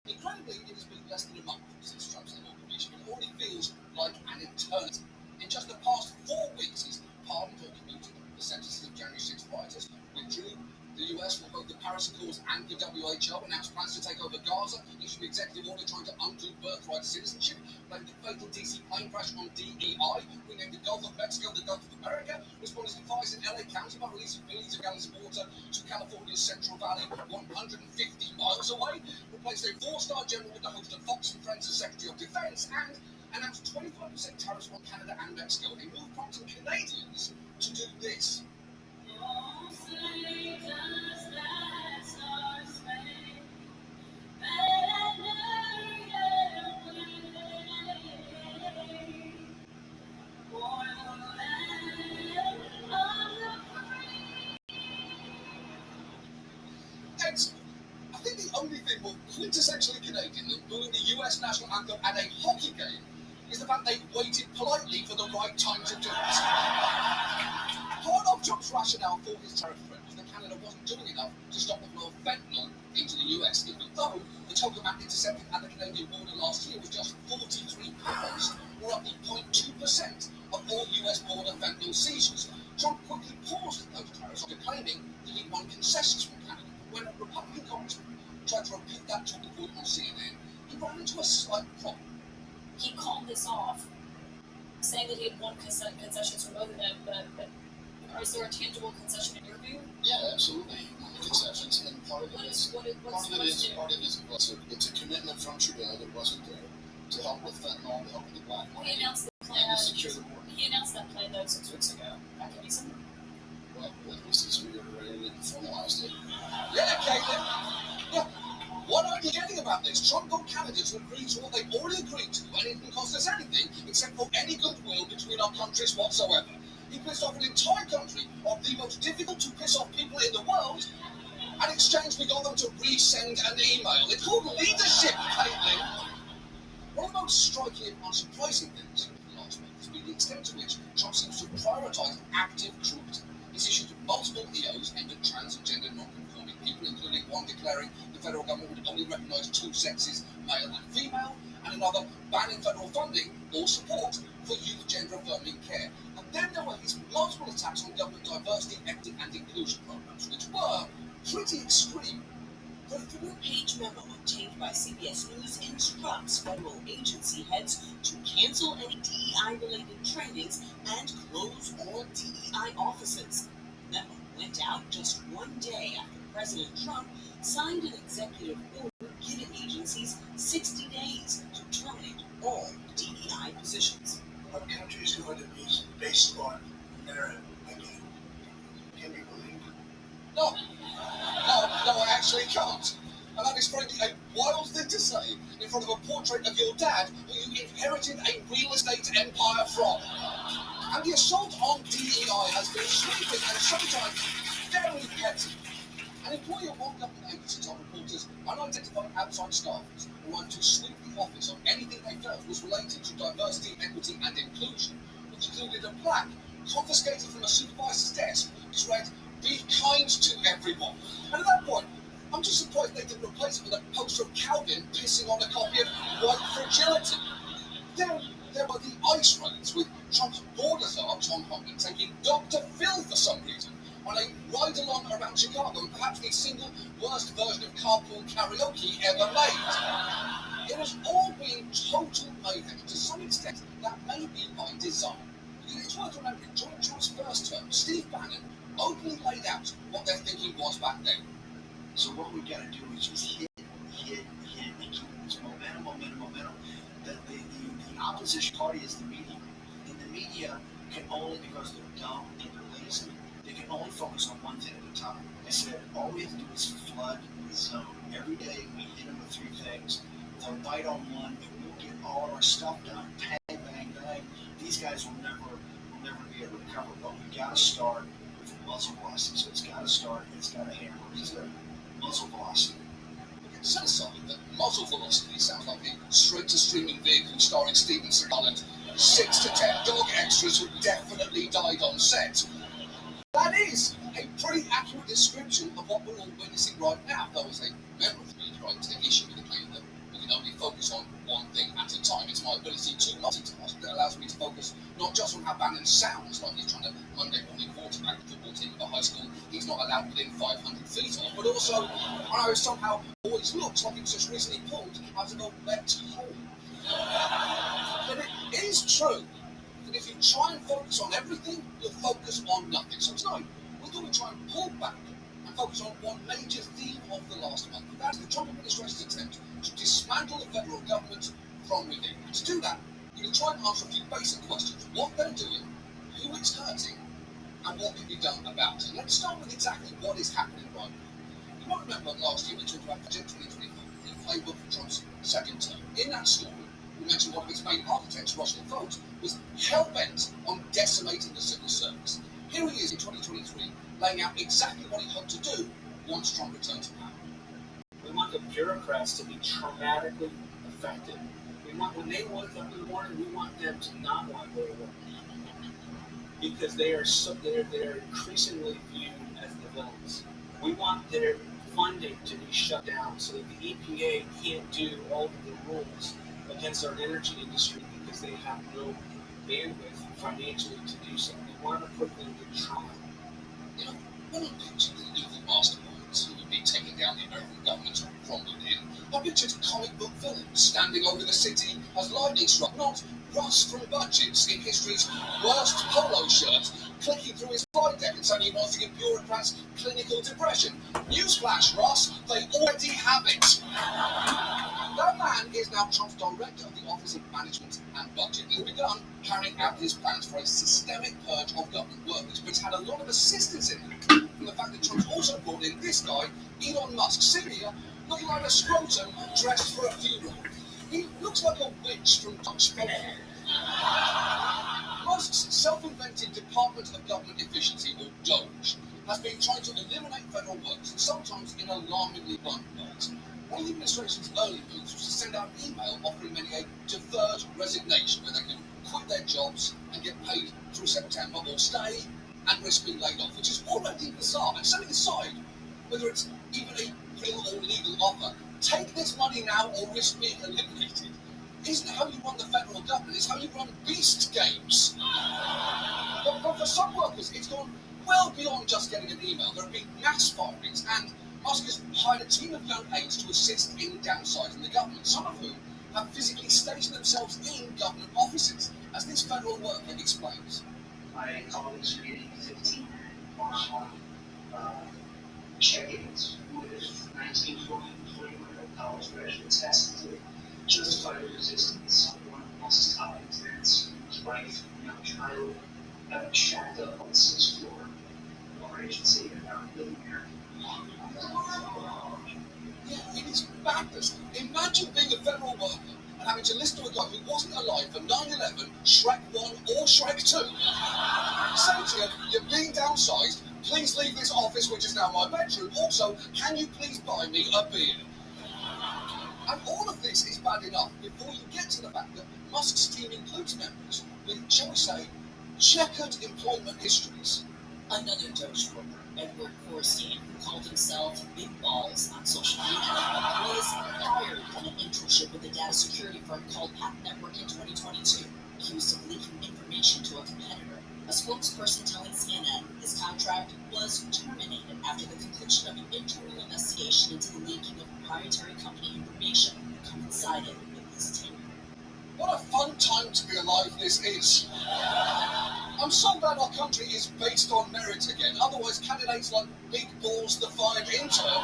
Incredibly, it has been less than a month since Trump's inauguration, but it already feels like an eternity. In just the past 4 weeks, he's pardoned or commuted the sentences of January 6 rioters, withdrew the US from both the Paris Accords and the WHO, announced plans to take over Gaza, issued an executive order trying to undo birthright citizenship, blamed the fatal DC plane crash on DEI, renamed the Gulf of Mexico the Gulf of America, responded to fires in LA County by releasing billions of gallons of water to California's Central Valley, 150 miles away, replaced a four-star general with the host of Fox and Friends as Secretary of Defense, and announced 25% tariffs on Canada and Mexico, a move prompting Canadians to do this. Hence, I think the only thing more quintessentially Canadian than booing the US national anthem at a hockey game is the fact they waited politely for the right time to do it. Part of Trump's rationale for his tariff threat was that Canada wasn't doing enough to stop the flow of fentanyl into the US, even though the total amount intercepted at the Canadian border last year was just 43 pounds, or roughly 0.2% of all US border fentanyl seizures. Trump quickly paused those tariffs after claiming that he won concessions from Canada. When a Republican congressman tried to repeat that talking point on CNN, he ran into a slight problem. He called this off, saying that he had won concessions from both of them, but is there a tangible concession in your view? Yeah, absolutely. Concessions, and part of it is it's a commitment from Trudeau that wasn't there to help with fentanyl, to help with the black market. He announced the plan. And to secure the border. He announced that plan though 6 weeks ago, back in December. Well, at least he's reiterated it and formalized it. Yeah, Caitlin. Yeah. What are you getting about this? Trump got Canada to agree to what they've already agreed to, and it didn't cost us anything except for any goodwill between our countries whatsoever. He pissed off an entire country of the most difficult to piss off people in the world, and in exchange we got them to resend an email. It's called leadership, Caitlin. One of the most striking and unsurprising things in the last month has been the extent to which Trump seems to prioritise active cruelty. He's issued multiple EOs aimed at trans and gender non-conforming people, including one declaring the federal government would only recognise two sexes, male and female, and another banning federal funding or support for youth gender-affirming care. And then there were his multiple attacks on government diversity, equity and inclusion programs, which were pretty extreme. The 4-page memo obtained by CBS News instructs federal agency heads to cancel any DEI-related trainings and close all DEI offices. The memo went out just one day after President Trump signed an executive order giving agencies 60 days to terminate all DEI positions. Our country is going to be based on merit again. Can you believe it? No, I actually can't. And that is frankly a wild thing to say in front of a portrait of your dad who you inherited a real estate empire from. And the assault on DEI has been sweeping and sometimes very petty. An employee of one government agency told reporters unidentified outside staffers were right to sweep the office on anything they felt was related to diversity, equity and inclusion, which included a plaque confiscated from a supervisor's desk which read, "Be kind to everyone." And at that point, I'm just surprised they didn't replace it with a poster of Calvin pissing on a copy of White Fragility. There were the ice raids with Trump's border czar, Tom Homan, taking Dr. Phil for some reason on a ride-along around Chicago, and perhaps the single worst version of carpool karaoke ever made. It was all being total mayhem. To some extent, that may be by design. It's worth remembering, during Trump's first term, Steve Bannon openly laid out what their thinking was back then. So what we got to do is just hit, and keep this momentum. The opposition party is the media. And the media can only, because they're dumb and they're lazy, they can only focus on one thing at a time. I said, all we have to do is flood the zone. Every day we hit them with 3 things. They'll bite on one, and we'll get all of our stuff done. Bang, bang, bang. These guys will never be able to cover. But we got to start with muzzle velocity. So it's got to hammer. It's a muzzle velocity. Set aside that muzzle velocity sounds like the straight-to-streaming vehicle starring Steven Seagal and 6 to 10 dog extras who definitely died on set. That is a pretty accurate description of what we're all witnessing right now, though as a member of the media, I take issue with the claim that to multitask that allows me to focus not just on how Bannon sounds like he's trying to Monday morning quarterback the football team of a high school he's not allowed within 500 feet of, but also how somehow always looks like it's just recently pulled out of a wet hole. But it is true that if you try and focus on everything, you'll focus on nothing. So tonight, we thought we'd try and pull back and focus on one major theme of the last month. That is the Trump administration's attempt to dismantle the federal government from within. And to do that, we're going to try and answer a few basic questions. What they're doing, who it's hurting, and what can be done about it. Let's start with exactly what is happening right now. You might remember last year we talked about Budget 2025, the playbook for Trump's second term. In that story, we mentioned one of its main architects, Russell Vogt, was hell-bent on decimating the civil service. Here he is in 2023, laying out exactly what he hoped to do once Trump returned to power. We want the bureaucrats to be traumatically affected. When they wake up in the morning, we want them to not want to go to work because they're increasingly viewed as the villains. We want their funding to be shut down so that the EPA can't do all of the rules against our energy industry because they have no bandwidth financially to do so. We want to put them to trial. You know, when I pictured the evil masterminds who would be taking down the American government from within, I pictured comic book villains standing over the city as lightning struck, not Russ from Budgets in history's worst polo shirt, clicking through his flight deck and saying he wants to give bureaucrats clinical depression. Newsflash, Russ, they already have it. That man is now Trump's director of the Office of Management and Budget and has begun carrying out his plans for a systemic purge of government workers, but it's had a lot of assistance in that from the fact that Trump's also brought in this guy, Elon Musk, sitting here looking like a scrotum dressed for a funeral. He looks like a witch from Dutch folklore. Musk's self-invented Department of Government Efficiency, or DOGE, has been trying to eliminate federal workers, sometimes in alarmingly blunt ways. One of the administration's early moves was to send out an email offering many a deferred resignation where they can quit their jobs and get paid through September or stay and risk being laid off, which is already bizarre. And setting aside whether it's even a real or legal offer, take this money now or risk being eliminated. Isn't how you run the federal government, it's how you run beast games. But for some workers, it's gone well beyond just getting an email. There have been mass firings, and Musk has hired a team of young aides to assist in downsizing the government, some of whom have physically stationed themselves in government offices, as this federal worker explains. My colleagues are getting 15 check-ins with 1940 college graduates asking to justify their resistance. One of Musk's top lieutenants, his wife, young child, got shacked up on the 6th floor of our agency and now living here. Yeah, it is madness. Imagine being a federal worker and having to listen to a guy who wasn't alive for 9/11, Shrek 1 or Shrek 2. Saying to you, you're being downsized, please leave this office which is now my bedroom. Also, can you please buy me a beer? And all of this is bad enough before you get to the fact that Musk's team includes members with, shall we say, checkered employment histories. Another Doge worker, Edward Corstein, who called himself Big Balls on social media, was fired from an internship with a data security firm called Path Network in 2022, accused of leaking information to a competitor. A spokesperson telling CNN his contract was terminated after the conclusion of an internal investigation into the leaking of proprietary company information coincided with his tenure. What a fun time to be alive this is. I'm so glad our country is based on merit again, otherwise candidates like Big Balls the fired intern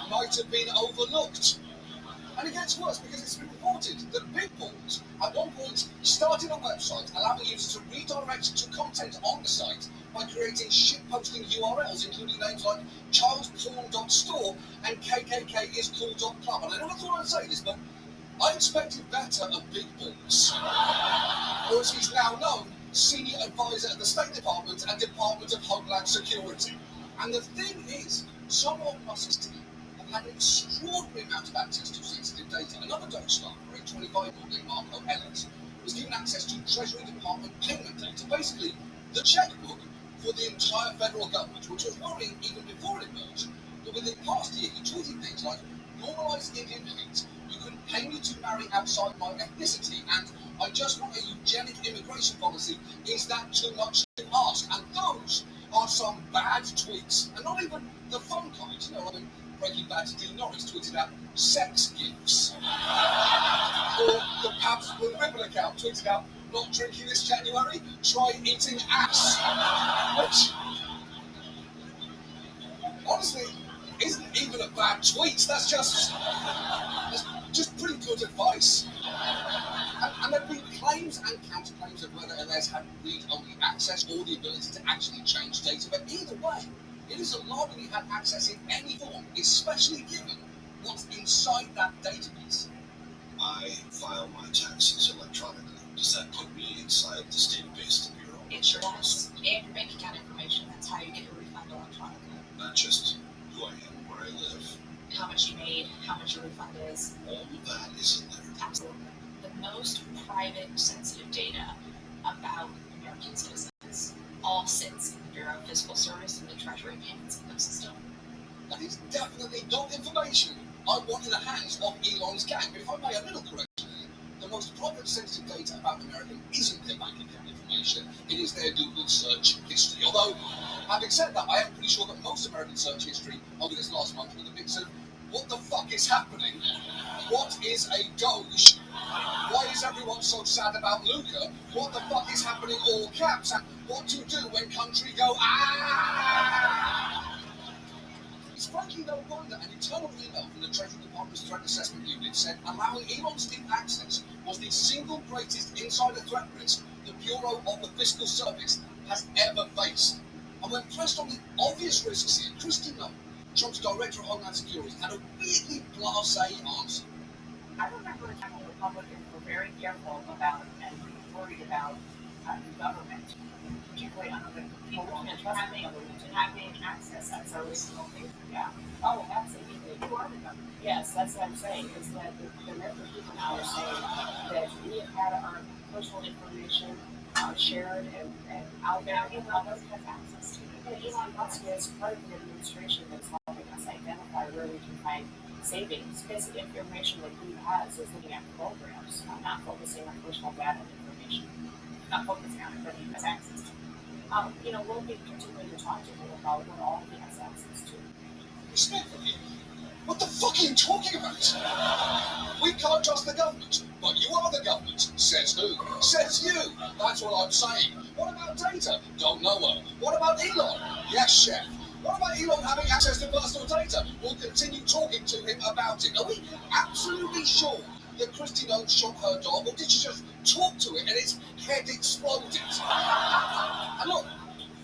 might have been overlooked. And it gets worse because it's been reported that Big Balls at one point started a website allowing users to redirect to content on the site by creating shitposting URLs, including names like childporn.store and kkkiscool.club. And I never thought I'd say this, but I expected better of Big Balls. Or as he's now known, Senior Advisor at the State Department and Department of Homeland Security. And the thing is, some of Musk's team have had an extraordinary amount of access to sensitive data. Another Dutch staffer, a 25-year-old named Marco Ellis, was given access to Treasury Department payment data, basically the checkbook for the entire federal government, which was worrying even before it emerged. But within the past year, he tweeted things like, "Normalize Indian hate, you can pay me to marry outside my ethnicity," and I just want a eugenic immigration policy. Is that too much to ask? And those are some bad tweets. And not even the fun kind. You know, I mean, Breaking Bad's Dean Norris tweeted out sex gifts. Or the Pabst Blue Ribbon account tweeted out, not drinking this January, try eating ass. Which, honestly, isn't even a bad tweet. That's just pretty good advice. And there have been claims and counterclaims of whether LS had read-only access or the ability to actually change data. But either way, it is allowed that he had access in any form, especially given what's inside that database. I file my taxes electronically. Does that put me inside this database of the Bureau? It sure does. And your bank account information. That's how you get your refund electronically. Not just who I am, where I live. How much you made, how much your refund is. All of that is in there. Absolutely. The most private, sensitive data about American citizens all sits in the Bureau of Fiscal Service and the Treasury Payments ecosystem. That is definitely not information I want in the hands of Elon's gang. But if I may, a little correction, the most private, sensitive data about American isn't their bank account information. It is their Google search history. Although, having said that, I am pretty sure that most American search history over this last month was a mix of what the fuck is happening? What is a Doge? Why is everyone so sad about Luca? What the fuck is happening, all caps? And what to do when country go, ah! It's frankly no wonder an internal email from the Treasury Department's Threat Assessment Unit said allowing Elon's deep access was the single greatest insider threat risk the Bureau of the Fiscal Service has ever faced. And when pressed on the obvious risks here, Kristi Noem, Trump's Director of Homeland Security, had a weirdly blasé answer. I remember a time when Republicans were very careful about and worried about the government, particularly under the people having access. That's a reasonable thing. Yeah. Oh, absolutely. Who are the government? Yes, that's what I'm saying. Is that the American people now are saying that we have had our personal information shared and out there. Elon Musk has access to it. Elon Musk is part of the administration that's helping us identify where we can find savings, because the information that he has is looking at programs, not focusing on personal data and information, not focusing on it, but he has access to it. We'll be continuing to talk to him about what all he has access to. Respectfully, what the fuck are you talking about? We can't trust the government, but you are the government. Says who? Says you. That's what I'm saying. What about data? Don't know her. What about Elon? Yes, chef. What about Elon having access to personal data? We'll continue talking to him about it. Are we absolutely sure that Kristi Noem shot her dog, or did she just talk to it and its head exploded? And look,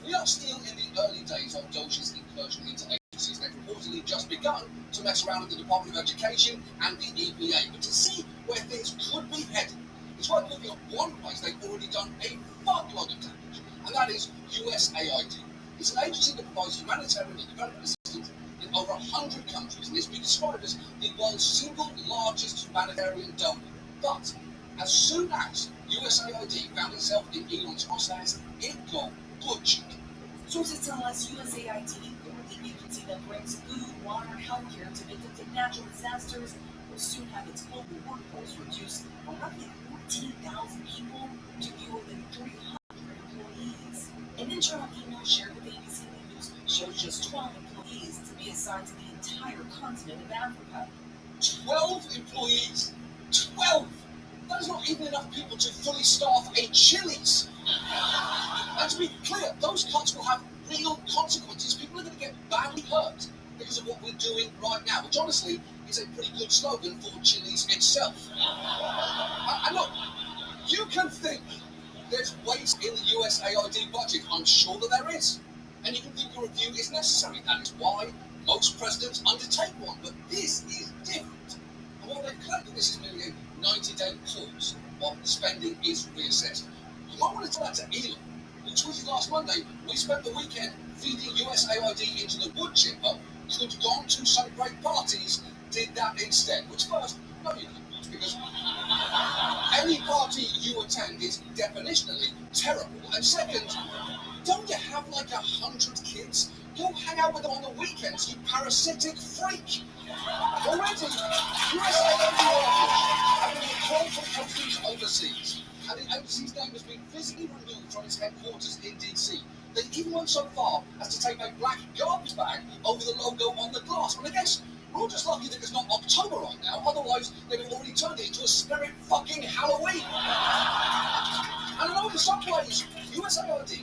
we are still in the early days of Doge's incursion into agencies. They've reportedly just begun to mess around with the Department of Education and the EPA. But to see where things could be headed, it's worth looking at one place they've already done a fuckload of damage, and that is USAID. It's an agency that provides humanitarian and development assistance in over 100 countries, and it's been described as the world's single largest humanitarian donor. But as soon as USAID found itself in Elon's crosshairs, it got butchered. Sources tell us USAID, the agency that brings food, water, and healthcare to victims of natural disasters, will soon have its global workforce reduced from roughly 14,000 people to fewer than 300 employees. An internal email shared with ABC News shows just 12 employees to be assigned to the entire continent of Africa. 12 employees? 12? That is not even enough people to fully staff a Chili's. And to be clear, those cuts will have real consequences. People are going to get badly hurt because of what we're doing right now, which honestly is a pretty good slogan for Chili's itself. And look, you can think there's waste in the USAID budget. I'm sure that there is. And you can think a review is necessary. That is why most presidents undertake one. But this is different. And while they've claimed that this is merely a 90-day pause while spending is reassessed, you might want to tell that to Elon, who tweeted last Monday, we spent the weekend feeding USAID into the wood chipper, could have gone to some great parties, did that instead. Which first, no you couldn't, because any party you attend is definitionally terrible. And second, don't you have like 100 kids? Go hang out with them on the weekends, you parasitic freak! Already, USAID workers have been called from countries overseas. and the agency's name has been physically removed from its headquarters in DC. They even went so far as to tape a black garbage bag over the logo on the glass. And I guess we're all just lucky that it's not October right now, otherwise they'd have already turned it into a spirit fucking Halloween. And I know in some ways, USAID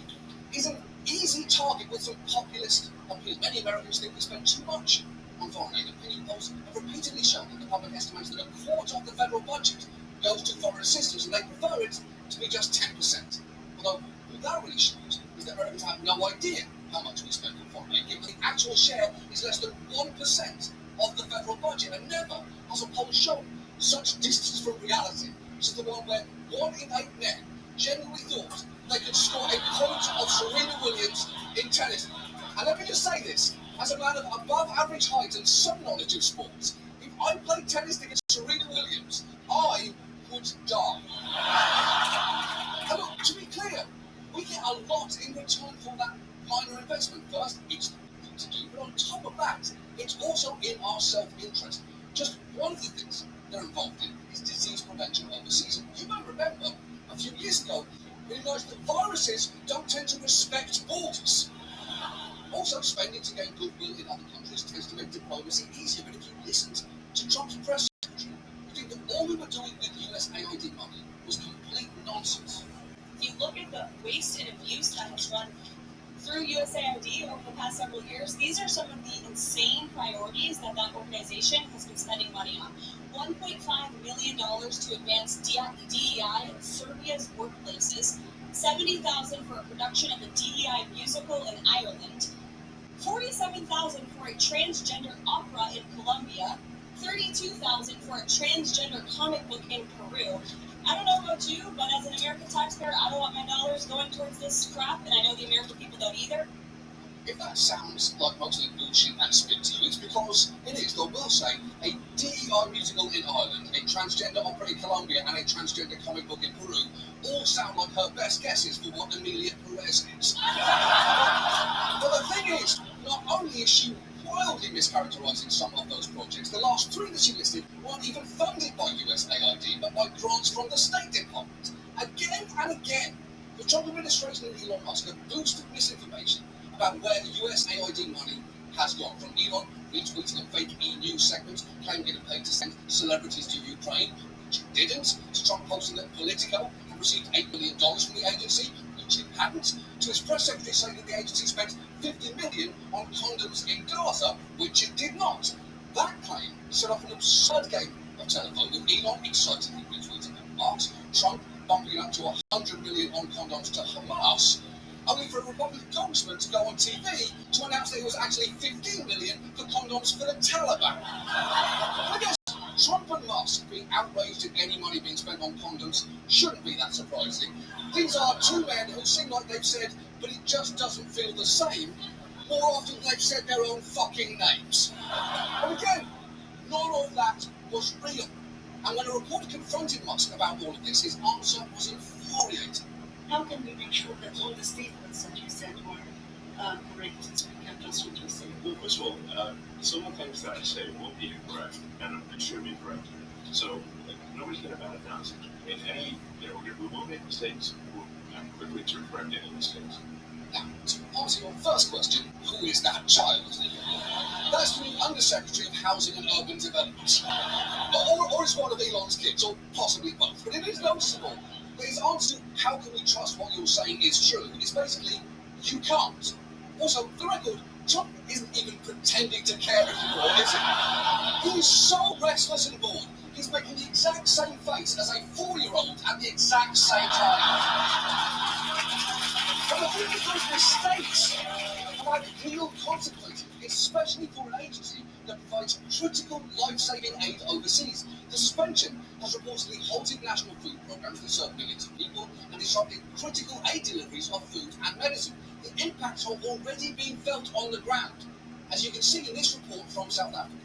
is an easy target with some populist appeal. Many Americans think we spend too much on foreign aid. Opinion polls have repeatedly shown that the public estimates that a quarter of the federal budget goes to foreign assistance, and they prefer it to be just 10%. Although what that really shows is that Americans have no idea how much we spend on foreign aid, given the actual share is less than 1% of the federal budget, and never has a poll shown such distance from reality as the one where 1 in 8 men genuinely thought they could score a point of Serena Williams in tennis. And let me just say this, as a man of above average height and some knowledge of sports, if I played tennis against Serena Williams, I would die. And look, to be clear, we get a lot in return for that minor investment. First, it's the thing to do, but on top of that, it's also in our self-interest. Just one of the things they're involved in is disease prevention overseas. You may remember a few years ago, we realised that viruses don't tend to respect borders. Also, spending to gain goodwill in other countries tends to make diplomacy easier. But if you listened to Trump's press secretary, you think that all we were doing with USAID money was complete nonsense. If you look at the waste and abuse that has run through USAID over the past several years, these are some of the insane priorities that organization has been spending money on. $1.5 million to advance DEI in Serbia's workplaces, $70,000 for a production of a DEI musical in Ireland, $47,000 for a transgender opera in Colombia, $32,000 for a transgender comic book in Peru. I don't know about you, but as an American taxpayer, I don't want my dollars going towards this crap, and I know the American people don't either. If that sounds like mostly bullshit and spin to you, it's because it is. Though we'll say a DEI musical in Ireland, a transgender opera in Colombia, and a transgender comic book in Peru all sound like her best guesses for what Amelia Perez is. But the thing is, not only is she wildly mischaracterizing some of those projects, the last 3 that she listed weren't even funded by USAID, but by grants from the State Department. Again and again, the Trump administration and Elon Musk have boosted misinformation about where the USAID money has gone, from Elon retweeting a fake E-news segment claiming it had paid to send celebrities to Ukraine, which it didn't, to Trump posting that Politico had received $8 million from the agency, which it hadn't, to his press secretary saying that the agency spent $50 million on condoms in Gaza, which it did not. That claim set off an absurd game of telephone, with Elon excitedly retweeting at Marx, Trump bumping up to $100 million on condoms to Hamas, only for a Republican congressman to go on TV to announce that it was actually $15 million for condoms for the Taliban. I guess Trump and Musk being outraged at any money being spent on condoms shouldn't be that surprising. These are two men who seem like they've said, but it just doesn't feel the same, more often than they've said their own fucking names. And again, none of that was real. And when a reporter confronted Musk about all of this, his answer was infuriating. How can we make sure that all the statements that you said were correct? You can just what you say. Well, first of all, some of the things that I say will be incorrect, and it should be correct. So nobody's going to bat a thousand. In any, we will make mistakes. We'll act quickly to correct any mistakes. Now, to answer your first question, who is that child? That's the new Undersecretary of Housing and Urban Development. Or it's one of Elon's kids, or possibly both. But it is noticeable that his answer to how can we trust what you're saying is true is basically, you can't. Also, for the record, Trump isn't even pretending to care anymore, is he? He is so restless and bored, he's making the exact same face as a 4-year-old at the exact same time. And the thing is, those mistakes have had real consequences, especially for an agency that provides critical life-saving aid overseas. The suspension has reportedly halted national food programs that serve millions of people and disrupted critical aid deliveries of food and medicine. The impacts are already being felt on the ground, as you can see in this report from South Africa.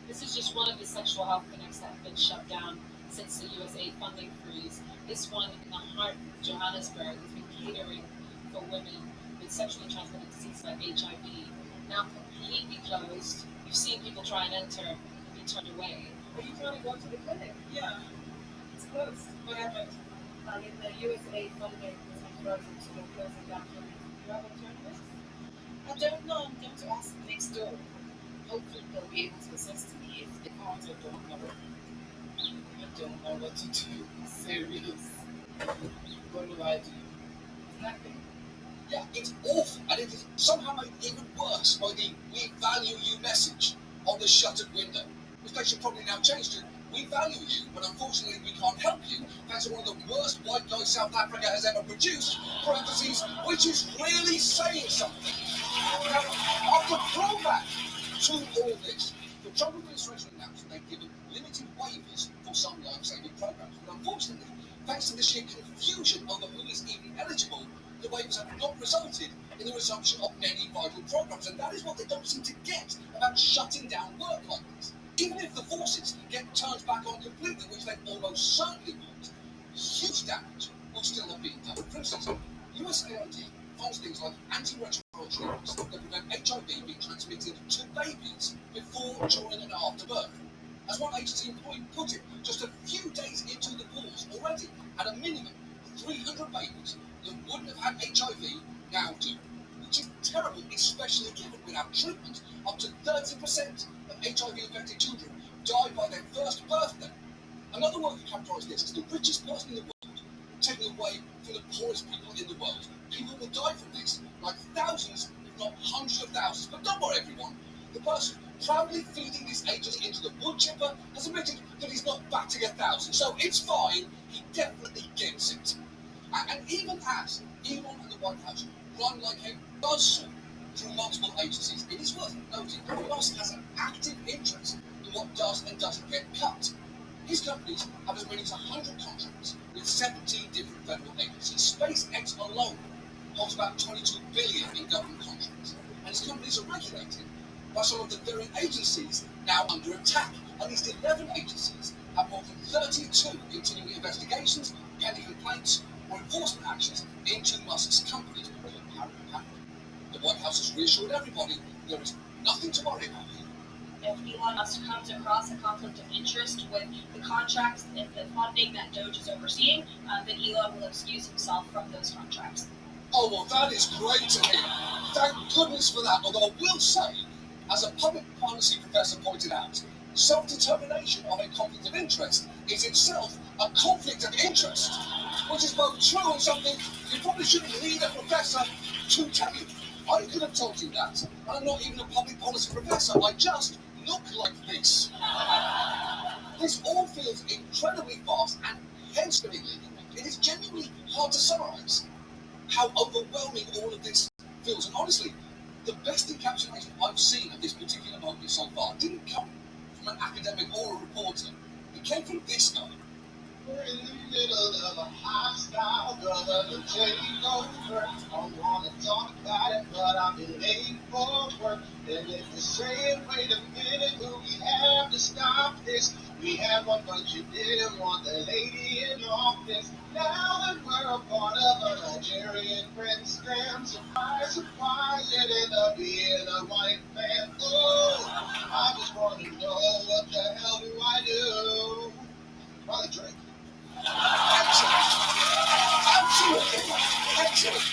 This is just one of the sexual health clinics that have been shut down since the USAID funding freeze. This one in the heart of Johannesburg has been catering for women with sexually transmitted diseases like HIV. Now completely closed. You've seen people try and enter and be turned away. Are you trying to go to the clinic? Yeah, It's closed. what happened? Like in the USA funding was frozen, so they're closing down tournaments. Do you have a tournament? I don't know. I'm going to ask next door. Hopefully they'll be able to assist me. If they can't, I don't know. I don't know what to do. Serious. What will I do? Nothing. Yeah, it's awful, and it is somehow made even worse by the "we value you" message on the shuttered window, which they should probably now change to "we value you, but unfortunately we can't help you thanks to one of the worst white guys South Africa has ever produced," parentheses, which is really saying something. Now, after throwback to all this, the Trump administration announced they've given limited waivers for some life-saving programs, but unfortunately, thanks to the sheer confusion over who is even eligible, the waivers have not resulted in the resumption of many vital programs, and that is what they don't seem to get about shutting down work like this. Even if the forces get turned back on completely, which they almost certainly won't, huge damage will still have been done. For instance, USAID funds things like antiretroviral treatments that prevent HIV being transmitted to babies before, during, and after birth. As one agency employee put it, just a few days into the pause already, at a minimum, 300 babies that wouldn't have had HIV now do, which is terrible, especially given without treatment, up to 30% of HIV-infected children die by their first birthday. Another worker characterised this as the richest person in the world taking away from the poorest people in the world. People will die from this, like thousands, if not hundreds of thousands. But don't worry, everyone. The person proudly feeding this agency into the wood chipper has admitted that he's not batting 1,000, so it's fine. He definitely gets it. And even as Elon and the White House run like a buzzsaw through multiple agencies, it is worth noting that Musk has an active interest in what does and doesn't get cut. His companies have as many as 100 contracts with 17 different federal agencies. SpaceX alone holds about $22 billion in government contracts, and his companies are regulated by some of the very agencies now under attack. At least 11 agencies have more than 32 continuing investigations, pending complaints, or enforcement actions into Musk's companies. The White House has reassured everybody there is nothing to worry about here. If Elon Musk comes across a conflict of interest with the contracts and the funding that Doge is overseeing, then Elon will excuse himself from those contracts. Oh, well, that is great to hear. Thank goodness for that. Although I will say, as a public policy professor pointed out, self-determination of a conflict of interest is itself a conflict of interest, which is both true and something you probably shouldn't need a professor to tell you. I could have told you that, and I'm not even a public policy professor. I just look like this. This all feels incredibly fast and head-spinningly. It is genuinely hard to summarise how overwhelming all of this feels. And honestly, the best encapsulation I've seen of this particular moment so far didn't come from an academic or a reporter. It came from this guy. We're in the middle of a hostile government takeover. I wanna talk about it, but I'm late for work. And if you're saying, wait a minute, will we have to stop this? We had one, but you didn't want the lady in office. Now that we're a part of a Nigerian grandstand, surprise, surprise, it ended up being a white man. Oh, I just want to know what the hell do I do? Probably drink. Absolutely. Excellent.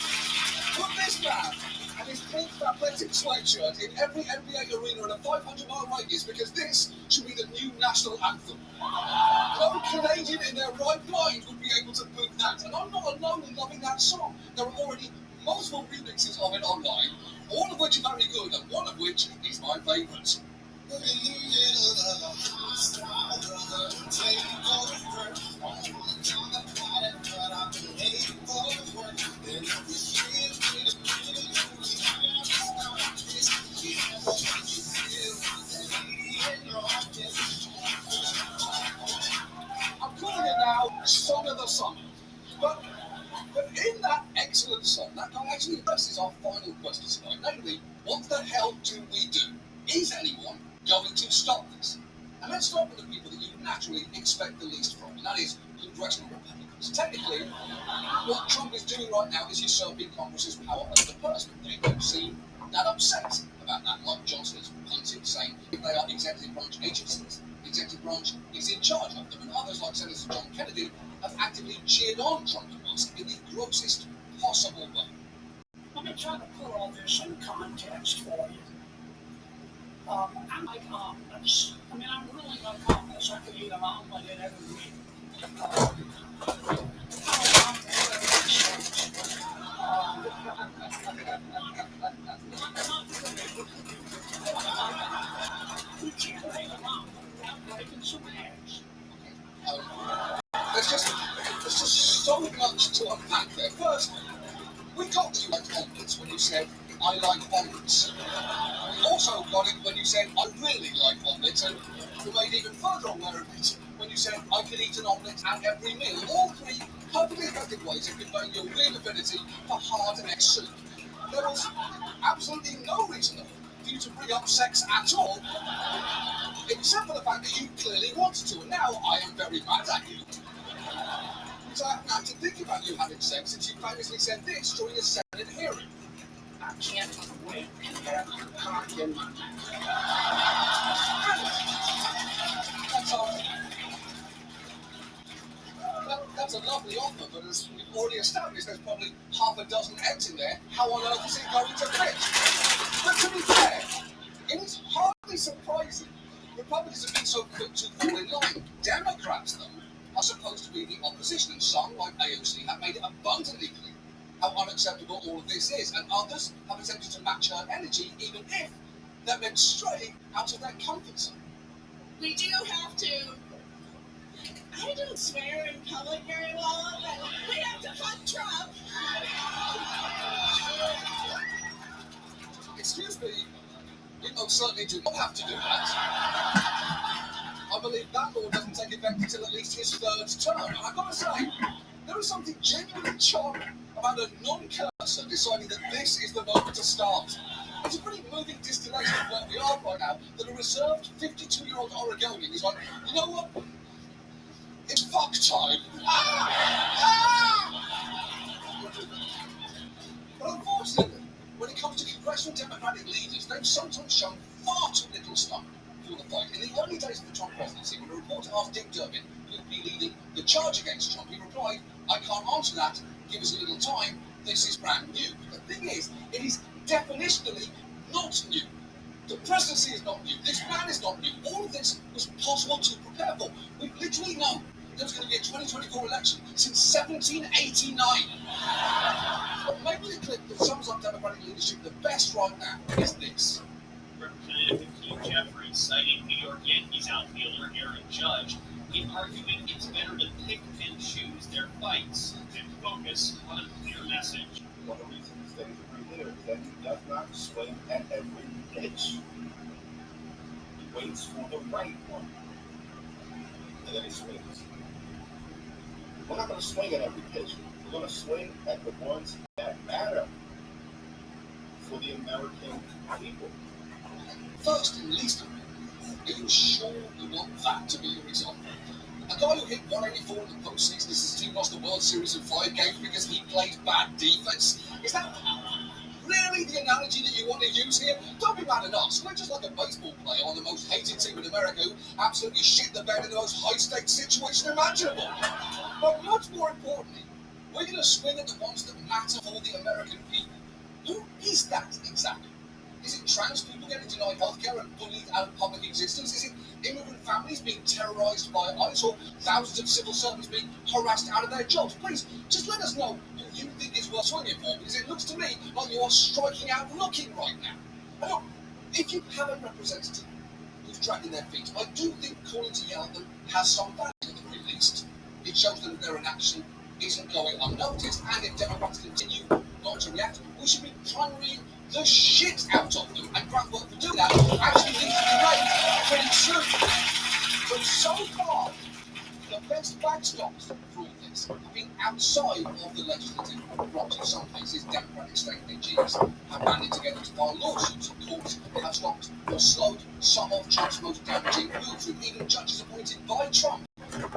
Put this man and his pink athletic sweatshirt in every NBA arena in a 500-mile radius, because this should be the new national anthem. No Canadian in their right mind would be able to boot that, and I'm not alone in loving that song. There are already multiple remixes of it online, all of which are very good, and one of which is my favourite. In the middle of a hostile takeover. I wanna talk about it, but I'm late for work. And if we can't wait a minute, we have to start this. We have to make you feel like the lady in your office. I'm calling it now Song of the Summer. But in that excellent song, that guy actually addresses our final question tonight, namely, what the hell do we do? Is anyone going to stop this? And let's start with the people that you naturally expect the least from, and that is congressional Republicans. Technically, what Trump is doing right now is usurping Congress's power over the purse, but they don't seem that upset about that, like Johnson has punted, saying if they are executive branch agencies, the executive branch is in charge of them, and others like Senator John Kennedy have acted actively cheered on Trump at Musk in the grossest possible way. Let me try to put all this in context for you. I'm like omelets. I mean, I'm really like omelets. I could eat an omelet in every week. You can't make an omelet without breaking some eggs. There's just so much to unpack there. First, we got you like omelets when you said, I like omelets. We also got it when you said, I really like omelets, and we made even further aware of it when you said, I could eat an omelette at every meal. All three perfectly effective ways of conveying your real affinity for hard egg soup. There was absolutely no reason for you to bring up sex at all, except for the fact that you clearly wanted to, and now I am very mad at you. So I haven't had to think about you having sex since you famously said this during a Senate hearing. I can't wait to have your cock in my mouth. That's a lovely offer, but as we've already established, there's probably half a dozen eggs in there. How on earth is it going to fit? But to be fair, it is hardly surprising Republicans have been so quick to fall in line. Democrats, though, are supposed to be the opposition, and some, like AOC, have made it abundantly clear how unacceptable all of this is, and others have attempted to match her energy, even if that meant straying out of their comfort zone. We do have to. I don't swear in public very well, but we have to fuck Trump. Excuse me, we most certainly do not have to do that. I believe that law doesn't take effect until at least his third term, and I've got to say, there is something genuinely charming about a non-cursor deciding that this is the moment to start. It's a pretty moving distillation of where we are right now, that a reserved 52-year-old Oregonian is like, you know what? It's fuck time. But unfortunately, when it comes to congressional Democratic leaders, they've sometimes shown far too little stomach for the fight. In the early days of the Trump presidency, when a reporter asked Dick Durbin who would be leading the charge against Trump, he replied, I can't answer that. Give us a little time. This is brand new. But the thing is, it is definitionally not new. The presidency is not new. This man is not new. All of this was possible to prepare for. We've literally known there was going to be a 2024 election since 1789. But maybe the clip that sums up Democratic leadership the best right now is this. Representative Hakeem Jeffries, citing New York Yankees outfielder Aaron Judge, in arguing it's better to pick and choose their fights and focus on a clear message. One of the reasons that he's here is that he does not swing at every pitch. He waits for the right one, and then he swings. We're not going to swing at every pitch. We're going to swing at the ones that matter for the American people. First and least, are you sure you want that to be your example? A guy who hit 184 in the postseason as his team lost the World Series in 5 games because he played bad defense? Is that really the analogy that you want to use here? Don't be mad at us. We're just like a baseball player on the most hated team in America who absolutely shit the bed in the most high-stakes situation imaginable. But much more importantly, we're going to swing at the ones that matter for the American people. Who is that exactly? Is it trans people getting denied healthcare and bullied out of public existence? Is it immigrant families being terrorized by ICE, or thousands of civil servants being harassed out of their jobs? Please, just let us know who you think is worth swinging for, because it looks to me like you are striking out looking right now. And look, if you have a representative who's dragging their feet, I do think calling to yell at them has some value at the very least. It shows them that their inaction isn't going unnoticed, and if Democrats continue not to react, we should be primarying the shit out of them, and groundwork for doing that actually needs to be laid pretty soon. But so far, the best backstops for all this have been outside of the legislative branch. In some cases, Democratic state AGs have banded together to file lawsuits, and courts have stopped or slowed some of Trump's most damaging moves, with even judges appointed by Trump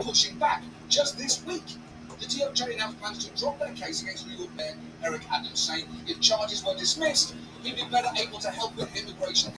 pushing back. Just this week, the DOJ announced plans to drop their case against New York Mayor Eric Adams, saying if charges were dismissed, he'd be better able to help with immigration